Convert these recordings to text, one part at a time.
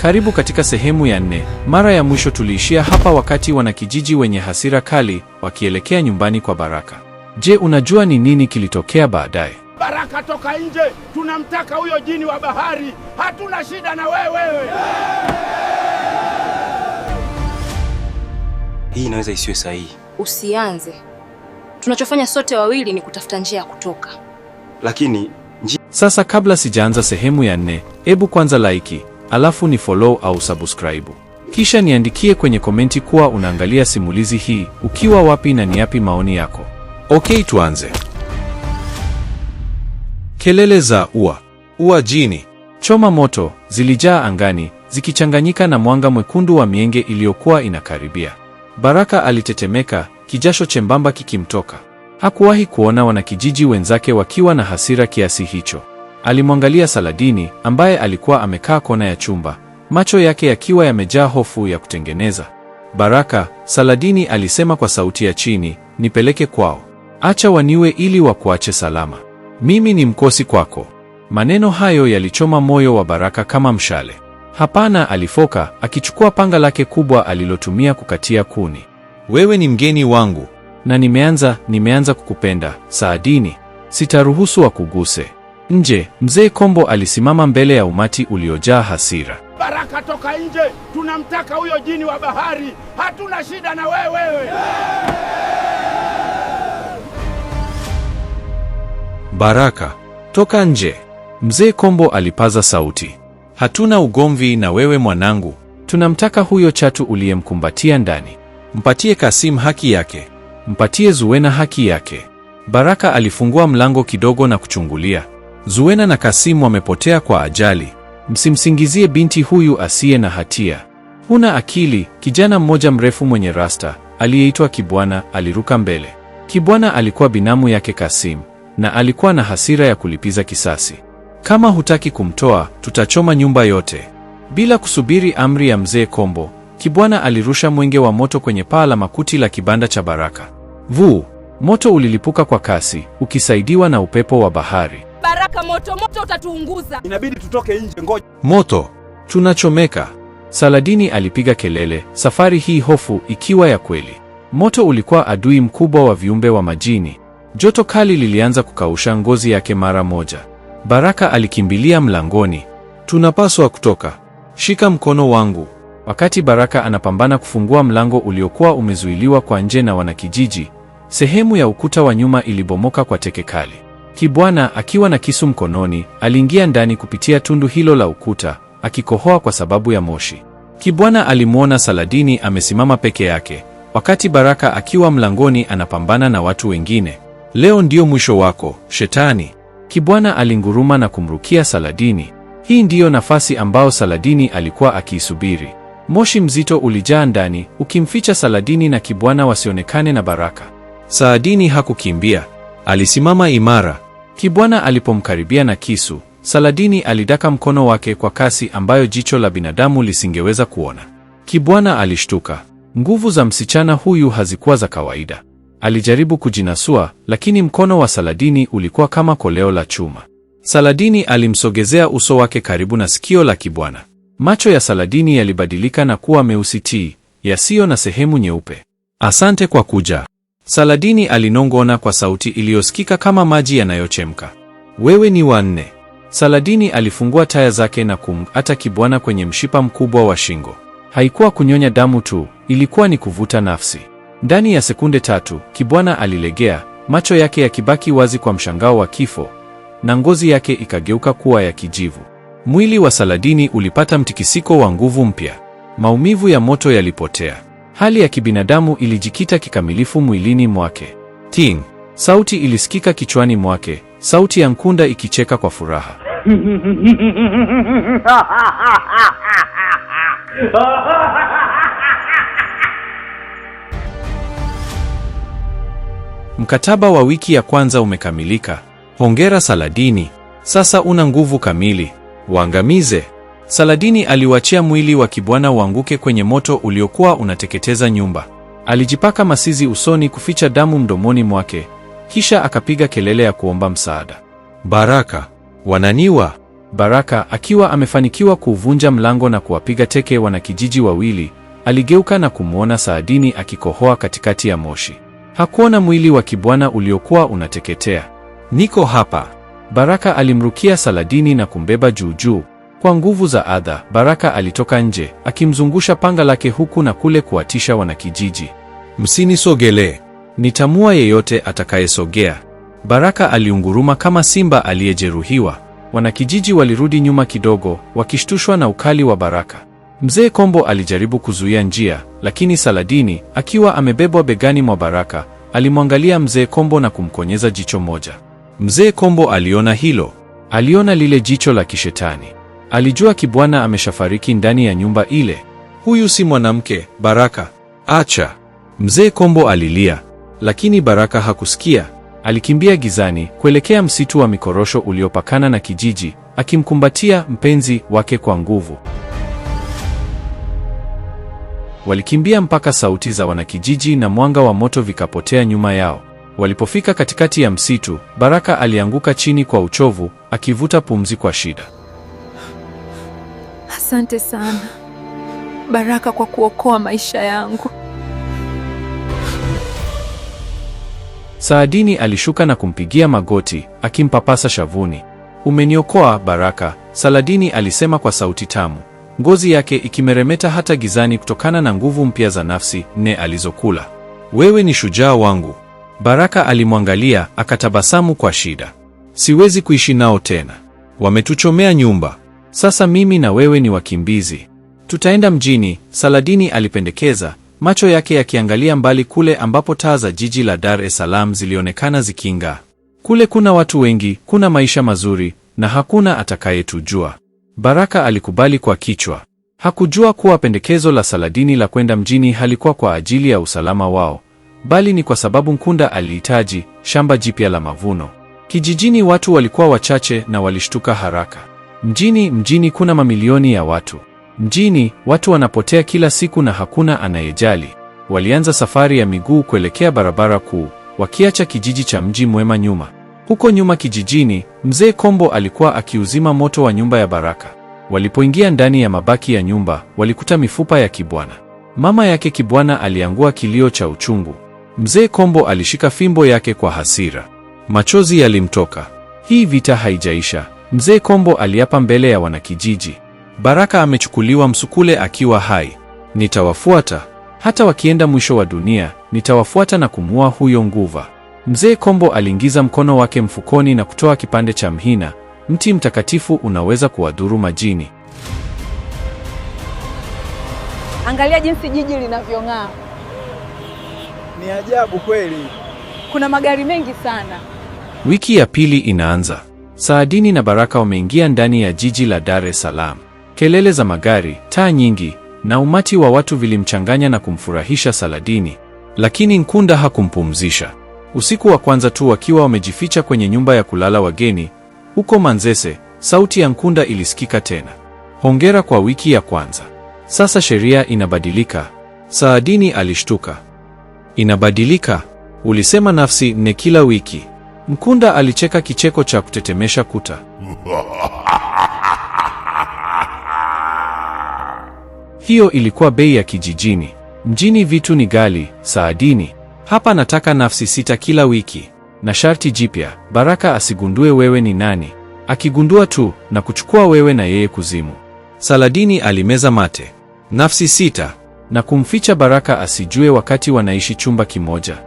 Karibu katika sehemu ya 4. Mara ya mwisho tuliishia hapa wakati wanakijiji wenye hasira kali wakielekea nyumbani kwa Baraka. Je, unajua ni nini kilitokea baadaye? Baraka, toka nje, tunamtaka huyo jini wa bahari, hatuna shida na wewe. Hii inaweza isiwe sahihi. Usianze. Tunachofanya sote wawili ni kutafuta njia ya kutoka. Lakini sasa kabla sijaanza sehemu ya 4, hebu kwanza like, alafu ni follow au subscribe. Kisha niandikie kwenye komenti kuwa unaangalia simulizi hii ukiwa wapi na ni yapi maoni yako. Okay, tuanze. Kelele za ua jini, choma moto zilijaa angani, zikichanganyika na mwanga mwekundu wa mienge iliyokuwa inakaribia. Baraka alitetemeka, kijasho chembamba kikimtoka. Hakuwahi kuona wanakijiji wenzake wakiwa na hasira kiasi hicho. Alimwangalia Saladini ambaye alikuwa amekaa kona ya chumba, macho yake yakiwa yamejaa hofu ya kutengeneza. Baraka, Saladini alisema kwa sauti ya chini, nipeleke kwao. Acha waniwe ili wakuache salama. Mimi ni mkosi kwako. Maneno hayo yalichoma moyo wa Baraka kama mshale. Hapana, alifoka, akichukua panga lake kubwa alilotumia kukatia kuni. Wewe ni mgeni wangu. Na nimeanza kukupenda, Saladini. Sitaruhusu wakuguse. Nje, Mzee Kombo alisimama mbele ya umati uliojaa hasira. Baraka, toka nje, tunamtaka huyo jini wa bahari, hatuna shida na wewe. Baraka, toka nje. Mzee Kombo alipaza sauti. Hatuna ugomvi na wewe mwanangu. Tunamtaka huyo chatu uliyemkumbatia ndani. Mpatie Kasim haki yake. Mpatie Zuwena haki yake. Baraka alifungua mlango kidogo na kuchungulia. Zuwena na Kasim wamepotea kwa ajali. Msimsingizie binti huyu asiye na hatia. Huna akili. Kijana mmoja mrefu mwenye rasta aliyeitwa Kibwana aliruka mbele. Kibwana alikuwa binamu yake Kasim na alikuwa na hasira ya kulipiza kisasi. Kama hutaki kumtoa, tutachoma nyumba yote. Bila kusubiri amri ya Mzee Kombo, Kibwana alirusha mwenge wa moto kwenye paa la makuti la kibanda cha Baraka. Vuu! Moto ulilipuka kwa kasi, ukisaidiwa na upepo wa bahari. Baraka, moto utatuunguza. Inabidi tutoke nje, ngoja. Moto! Tunachomeka! Saladini alipiga kelele, safari hii hofu ikiwa ya kweli. Moto ulikuwa adui mkubwa wa viumbe wa majini. Joto kali lilianza kukausha ngozi yake mara moja. Baraka alikimbilia mlangoni. Tunapaswa kutoka. Shika mkono wangu. Wakati Baraka anapambana kufungua mlango uliokuwa umezuiliwa kwa nje na wanakijiji, sehemu ya ukuta wa nyuma ilibomoka kwa teke kali. Kibwana akiwa na kisu mkononi, aliingia ndani kupitia tundu hilo la ukuta, akikohoa kwa sababu ya moshi. Kibwana alimwona Saladini amesimama peke yake, wakati Baraka akiwa mlangoni anapambana na watu wengine. Leo ndio mwisho wako, Shetani. Kibwana alinguruma na kumrukia Saladini. Hii ndiyo nafasi ambao Saladini alikuwa akiisubiri. Moshi mzito ulijaa ndani, ukimficha Saladini na Kibwana wasionekane na Baraka. Saladini hakukimbia. Alisimama imara. Kibwana alipomkaribia na kisu, Saladini alidaka mkono wake kwa kasi ambayo jicho la binadamu lisingeweza kuona. Kibwana alishtuka. Nguvu za msichana huyu hazikuwa za kawaida. Alijaribu kujinasua, lakini mkono wa Saladini ulikuwa kama koleo la chuma. Saladini alimsogezea uso wake karibu na sikio la Kibwana. Macho ya Saladini yalibadilika na kuwa meusi tii, yasiyo na sehemu nyeupe. Asante kwa kuja. Saladini alinong'ona kwa sauti iliyosikika kama maji yanayochemka. Wewe ni wa 4. Saladini alifungua taya zake na kumng'ata Kibwana kwenye mshipa mkubwa wa shingo. Haikuwa kunyonya damu tu, ilikuwa ni kuvuta nafsi. Ndani ya sekunde 3, Kibwana alilegea, macho yake yakibaki wazi kwa mshangao wa kifo, na ngozi yake ikageuka kuwa ya kijivu. Mwili wa Saladini ulipata mtikisiko wa nguvu mpya. Maumivu ya moto yalipotea. Hali ya kibinadamu ilijikita kikamilifu mwilini mwake. Ting! Sauti ilisikika kichwani mwake, sauti ya Nkunda ikicheka kwa furaha. Mkataba wa wiki ya kwanza umekamilika. Hongera Saladini. Sasa una nguvu kamili. Waangamize. Saladini aliuachia mwili wa Kibwana uanguke kwenye moto uliokuwa unateketeza nyumba. Alijipaka masizi usoni kuficha damu mdomoni mwake, kisha akapiga kelele ya kuomba msaada. Baraka, wananiwa. Baraka, akiwa amefanikiwa kuvunja mlango na kuwapiga teke wanakijiji wawili, aligeuka na kumwona Saadini akikohoa katikati ya moshi. Hakuona mwili wa Kibwana uliokuwa unateketea. Niko hapa. Baraka alimrukia Saladini na kumbeba juu juu. Kwa nguvu za adha, Baraka alitoka nje, akimzungusha panga lake huku na kule kuwatisha wanakijiji. Msinisogelee. Nitamua yeyote atakayesogea. Baraka aliunguruma kama simba aliyejeruhiwa. Wanakijiji walirudi nyuma kidogo, wakishtushwa na ukali wa Baraka. Mzee Kombo alijaribu kuzuia njia, lakini Saladini, akiwa amebebwa begani mwa Baraka, alimwangalia Mzee Kombo na kumkonyeza jicho moja. Mzee Kombo aliona hilo. Aliona lile jicho la kishetani. Alijua Kibwana ameshafariki ndani ya nyumba ile. Huyu si mwanamke, Baraka. Acha. Mzee Kombo alilia, lakini Baraka hakusikia. Alikimbia gizani kuelekea msitu wa mikorosho uliopakana na kijiji, akimkumbatia mpenzi wake kwa nguvu. Walikimbia mpaka sauti za wanakijiji na mwanga wa moto vikapotea nyuma yao. Walipofika katikati ya msitu, Baraka alianguka chini kwa uchovu, akivuta pumzi kwa shida. Asante sana Baraka kwa kuokoa maisha yangu. Saadini alishuka na kumpigia magoti, akimpapasa shavuni. Umeniokoa Baraka, Saladini alisema kwa sauti tamu, ngozi yake ikimeremeta hata gizani kutokana na nguvu mpya za nafsi nne alizokula. Wewe ni shujaa wangu. Baraka alimwangalia, akatabasamu kwa shida. Siwezi kuishi nao tena. Wametuchomea nyumba. Sasa mimi na wewe ni wakimbizi. Tutaenda mjini, Saladini alipendekeza, macho yake yakiangalia mbali kule ambapo taa za jiji la Dar es Salaam zilionekana ziking'aa. Kule kuna watu wengi, kuna maisha mazuri, na hakuna atakayetujua. Baraka alikubali kwa kichwa. Hakujua kuwa pendekezo la Saladini la kwenda mjini halikuwa kwa ajili ya usalama wao, bali ni kwa sababu Nkunda alihitaji shamba jipya la mavuno. Kijijini watu walikuwa wachache na walishtuka haraka. Mjini kuna mamilioni ya watu. Mjini watu wanapotea kila siku na hakuna anayejali. Walianza safari ya miguu kuelekea barabara kuu, wakiacha kijiji cha Mji Mwema nyuma. Huko nyuma kijijini, Mzee Kombo alikuwa akiuzima moto wa nyumba ya Baraka. Walipoingia ndani ya mabaki ya nyumba, walikuta mifupa ya Kibwana. Mama yake Kibwana aliangua kilio cha uchungu. Mzee Kombo alishika fimbo yake kwa hasira. Machozi yalimtoka. Hii vita haijaisha, Mzee Kombo aliapa mbele ya wanakijiji. Baraka amechukuliwa Msukule akiwa hai. Nitawafuata. Hata wakienda mwisho wa dunia, nitawafuata na kumua huyo nguva. Mzee Kombo aliingiza mkono wake mfukoni na kutoa kipande cha mhina, mti mtakatifu unaweza kuwadhuru majini. Angalia jinsi jiji linavyong'aa. Ni ajabu kweli. Kuna magari mengi sana. Wiki ya pili inaanza. Saadini na Baraka wameingia ndani ya jiji la Dar es Salaam. Kelele za magari, taa nyingi, na umati wa watu vilimchanganya na kumfurahisha Saladini. Lakini Nkunda hakumpumzisha. Usiku wa kwanza tu wakiwa wamejificha kwenye nyumba ya kulala wageni, huko Manzese, sauti ya Nkunda ilisikika tena. Hongera kwa wiki ya kwanza. Sasa sheria inabadilika. Saadini alishtuka. Inabadilika? Ulisema nafsi nne kila wiki. Nkunda alicheka kicheko cha kutetemesha kuta. Hiyo ilikuwa bei ya kijijini. Mjini vitu ni ghali, Saadini. Hapa nataka nafsi 6 kila wiki. Na sharti jipya, Baraka asigundue wewe ni nani. Akigundua tu, na kuchukua wewe na yeye kuzimu. Saladini alimeza mate. Nafsi 6. Na kumficha Baraka asijue wakati wanaishi chumba kimoja.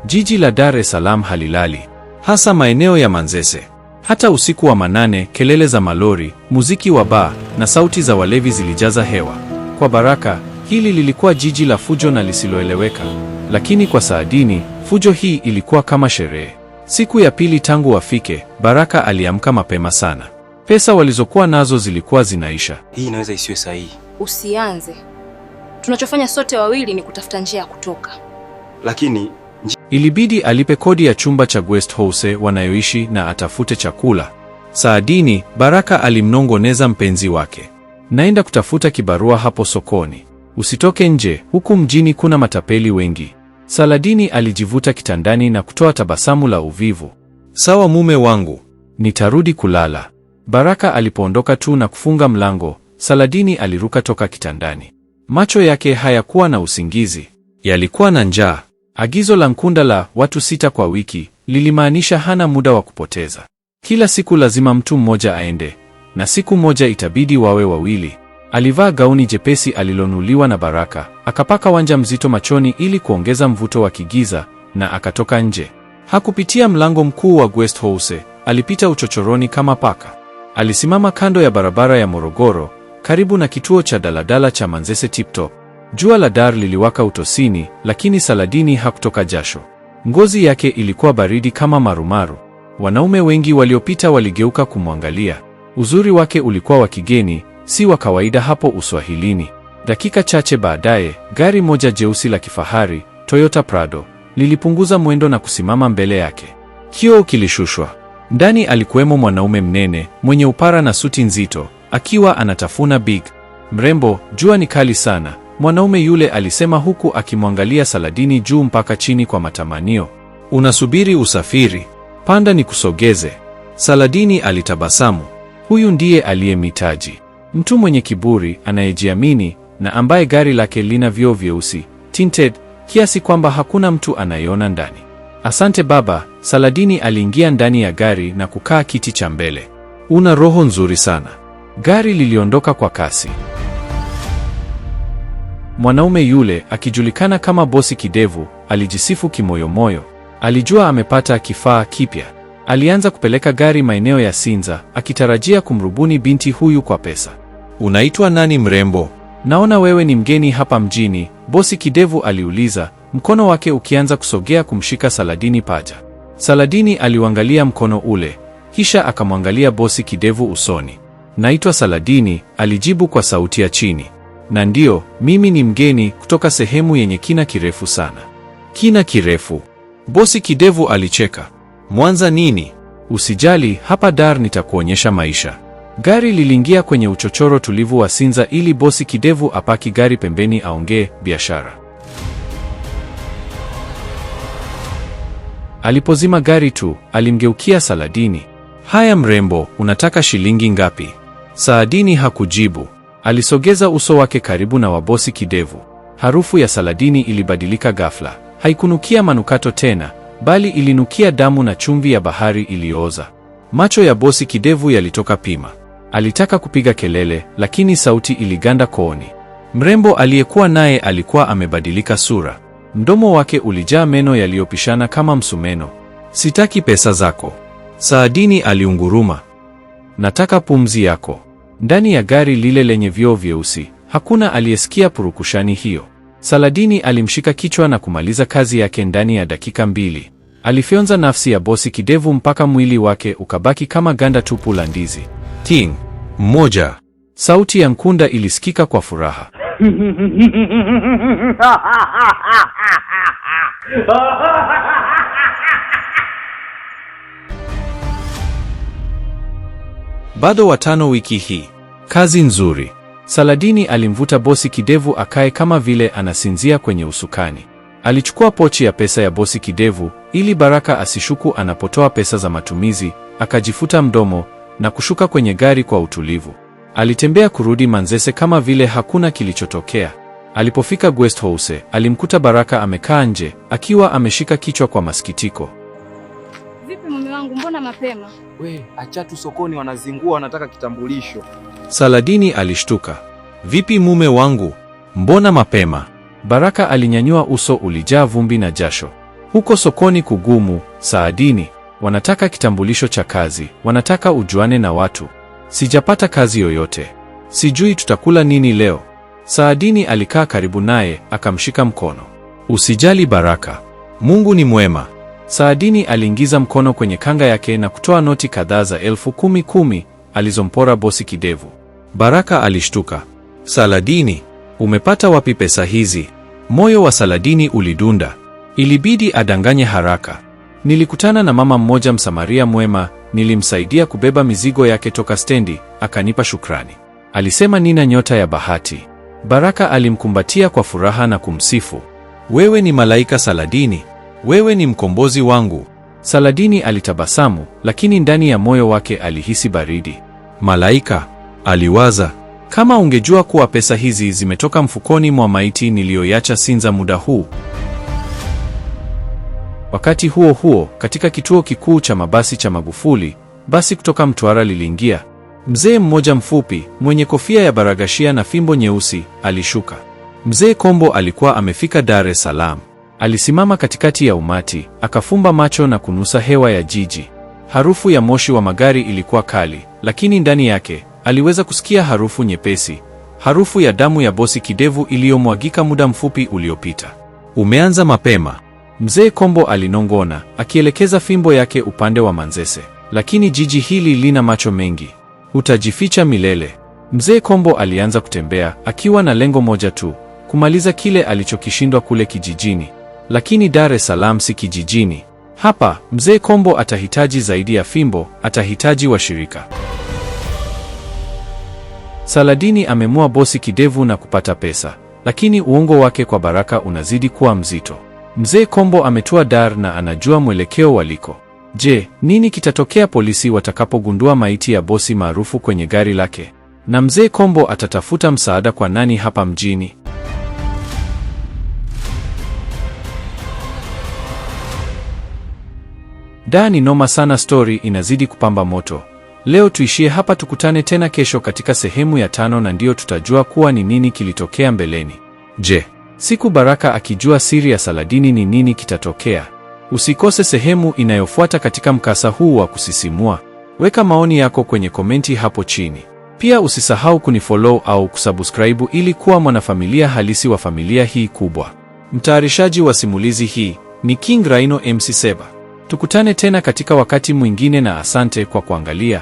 Jiji la Dar es Salaam halilali. Hasa maeneo ya Manzese. Hata usiku wa manane, kelele za malori, muziki wa baa na sauti za walevi zilijaza hewa. Kwa Baraka, hili lilikuwa jiji la fujo na lisiloeleweka. Lakini kwa Saadini, fujo hii ilikuwa kama sherehe. Siku ya pili tangu wafike, Baraka aliamka mapema sana. Pesa walizokuwa nazo zilikuwa zinaisha. Hii inaweza isiwe sahihi. Usianze. Tunachofanya sote wawili ni kutafuta njia ya kutoka. Lakini ilibidi alipe kodi ya chumba cha guest house wanayoishi na atafute chakula. Saadini, Baraka alimnongoneza mpenzi wake. Naenda kutafuta kibarua hapo sokoni. Usitoke nje, huku mjini kuna matapeli wengi. Saladini alijivuta kitandani na kutoa tabasamu la uvivu. Sawa mume wangu, nitarudi kulala. Baraka alipoondoka tu na kufunga mlango, Saladini aliruka toka kitandani. Macho yake hayakuwa na usingizi, yalikuwa na njaa. Agizo la Nkunda la watu 6 kwa wiki lilimaanisha hana muda wa kupoteza. Kila siku lazima mtu mmoja aende, na siku moja itabidi wawe wawili. Alivaa gauni jepesi alilonuliwa na Baraka, akapaka wanja mzito machoni ili kuongeza mvuto wa kigiza, na akatoka nje. Hakupitia mlango mkuu wa guest house, alipita uchochoroni kama paka. Alisimama kando ya barabara ya Morogoro, karibu na kituo cha daladala cha Manzese Tiptop. Jua la Dar liliwaka utosini, lakini Saladini hakutoka jasho. Ngozi yake ilikuwa baridi kama marumaru. Wanaume wengi waliopita waligeuka kumwangalia. Uzuri wake ulikuwa wa kigeni, si wa kawaida hapo Uswahilini. Dakika chache baadaye, gari moja jeusi la kifahari, Toyota Prado, lilipunguza mwendo na kusimama mbele yake. Kioo kilishushwa. Ndani alikuwemo mwanaume mnene, mwenye upara na suti nzito, akiwa anatafuna big. Mrembo, jua ni kali sana, mwanaume yule alisema huku akimwangalia Saladini juu mpaka chini kwa matamanio. Unasubiri usafiri? Panda nikusogeze. Saladini alitabasamu. Huyu ndiye aliyemhitaji. Mtu mwenye kiburi, anayejiamini, na ambaye gari lake lina vioo vyeusi, tinted, kiasi kwamba hakuna mtu anayeona ndani. Asante baba. Saladini aliingia ndani ya gari na kukaa kiti cha mbele. Una roho nzuri sana. Gari liliondoka kwa kasi. Mwanaume yule, akijulikana kama Bosi Kidevu, alijisifu kimoyomoyo. Alijua amepata kifaa kipya. Alianza kupeleka gari maeneo ya Sinza, akitarajia kumrubuni binti huyu kwa pesa. Unaitwa nani mrembo? Naona wewe ni mgeni hapa mjini, Bosi Kidevu aliuliza, mkono wake ukianza kusogea kumshika Saladini paja. Saladini aliuangalia mkono ule, kisha akamwangalia Bosi Kidevu usoni. Naitwa Saladini, alijibu kwa sauti ya chini. Na ndio, mimi ni mgeni kutoka sehemu yenye kina kirefu sana. Kina kirefu? Bosi Kidevu alicheka. Mwanza nini? Usijali, hapa Dar nitakuonyesha maisha. Gari liliingia kwenye uchochoro tulivu wa Sinza ili Bosi Kidevu apaki gari pembeni aongee biashara. Alipozima gari tu, alimgeukia Saladini. Haya mrembo, unataka shilingi ngapi? Saladini hakujibu. Alisogeza uso wake karibu na wa Bosi Kidevu. Harufu ya Saladini ilibadilika ghafla. Haikunukia manukato tena, bali ilinukia damu na chumvi ya bahari iliyooza. Macho ya Bosi Kidevu yalitoka pima. Alitaka kupiga kelele, lakini sauti iliganda kooni. Mrembo aliyekuwa naye alikuwa amebadilika sura. Mdomo wake ulijaa meno yaliyopishana kama msumeno. Sitaki pesa zako. Saladini aliunguruma. Nataka pumzi yako. Ndani ya gari lile lenye vioo vyeusi, hakuna aliyesikia purukushani hiyo. Saladini alimshika kichwa na kumaliza kazi yake ndani ya dakika 2. Alifyonza nafsi ya Bosi Kidevu mpaka mwili wake ukabaki kama ganda tupu la ndizi. Ting! Mmoja! Sauti ya Nkunda ilisikika kwa furaha. Bado watano wiki hii. Kazi nzuri. Saladini alimvuta Bosi Kidevu akae kama vile anasinzia kwenye usukani. Alichukua pochi ya pesa ya Bosi Kidevu ili Baraka asishuku anapotoa pesa za matumizi, akajifuta mdomo na kushuka kwenye gari kwa utulivu. Alitembea kurudi Manzese kama vile hakuna kilichotokea. Alipofika guest house, alimkuta Baraka amekaa nje akiwa ameshika kichwa kwa masikitiko. Vipi mume wangu, mbona mapema? We, acha tu sokoni wanazingua, wanataka kitambulisho. Saladini alishtuka. Vipi mume wangu? Mbona mapema? Baraka alinyanyua uso ulijaa vumbi na jasho. Huko sokoni kugumu, Saladini. Wanataka kitambulisho cha kazi, wanataka ujuane na watu. Sijapata kazi yoyote. Sijui tutakula nini leo. Saladini alikaa karibu naye, akamshika mkono. Usijali Baraka. Mungu ni mwema. Saladini aliingiza mkono kwenye kanga yake na kutoa noti kadhaa za 10,000 alizompora Bosi Kidevu. Baraka alishtuka. Saladini, umepata wapi pesa hizi? Moyo wa Saladini ulidunda. Ilibidi adanganye haraka. Nilikutana na mama mmoja Msamaria mwema, nilimsaidia kubeba mizigo yake toka stendi, akanipa shukrani. Alisema nina nyota ya bahati. Baraka alimkumbatia kwa furaha na kumsifu. Wewe ni malaika Saladini. Wewe ni mkombozi wangu. Saladini alitabasamu, lakini ndani ya moyo wake alihisi baridi. Malaika, aliwaza. Kama ungejua kuwa pesa hizi zimetoka mfukoni mwa maiti niliyoiacha Sinza muda huu. Wakati huo huo, katika kituo kikuu cha mabasi cha Magufuli, basi kutoka Mtwara liliingia. Mzee mmoja mfupi, mwenye kofia ya baragashia na fimbo nyeusi, alishuka. Mzee Kombo alikuwa amefika Dar es Salaam. Alisimama katikati ya umati, akafumba macho na kunusa hewa ya jiji. Harufu ya moshi wa magari ilikuwa kali, lakini ndani yake aliweza kusikia harufu nyepesi, harufu ya damu ya bosi Kidevu iliyomwagika muda mfupi uliopita. Umeanza mapema, Mzee Kombo alinong'ona, akielekeza fimbo yake upande wa Manzese. Lakini jiji hili lina macho mengi. Utajificha milele. Mzee Kombo alianza kutembea, akiwa na lengo moja tu, kumaliza kile alichokishindwa kule kijijini. Lakini Dar es Salaam si kijijini. Hapa, Mzee Kombo atahitaji zaidi ya fimbo, atahitaji washirika. Saladini amemua bosi Kidevu na kupata pesa, lakini uongo wake kwa Baraka unazidi kuwa mzito. Mzee Kombo ametua Dar na anajua mwelekeo waliko. Je, nini kitatokea polisi watakapogundua maiti ya bosi maarufu kwenye gari lake? Na Mzee Kombo atatafuta msaada kwa nani hapa mjini? Ni noma sana, story inazidi kupamba moto. Leo tuishie hapa, tukutane tena kesho katika sehemu ya 5 na ndio tutajua kuwa ni nini kilitokea mbeleni. Je, siku Baraka akijua siri ya Saladini ni nini kitatokea? Usikose sehemu inayofuata katika mkasa huu wa kusisimua. Weka maoni yako kwenye komenti hapo chini. Pia usisahau kunifollow au kusubscribe ili kuwa mwanafamilia halisi wa familia hii kubwa. Mtayarishaji wa simulizi hii ni King Rhino MC Seba. Tukutane tena katika wakati mwingine na asante kwa kuangalia.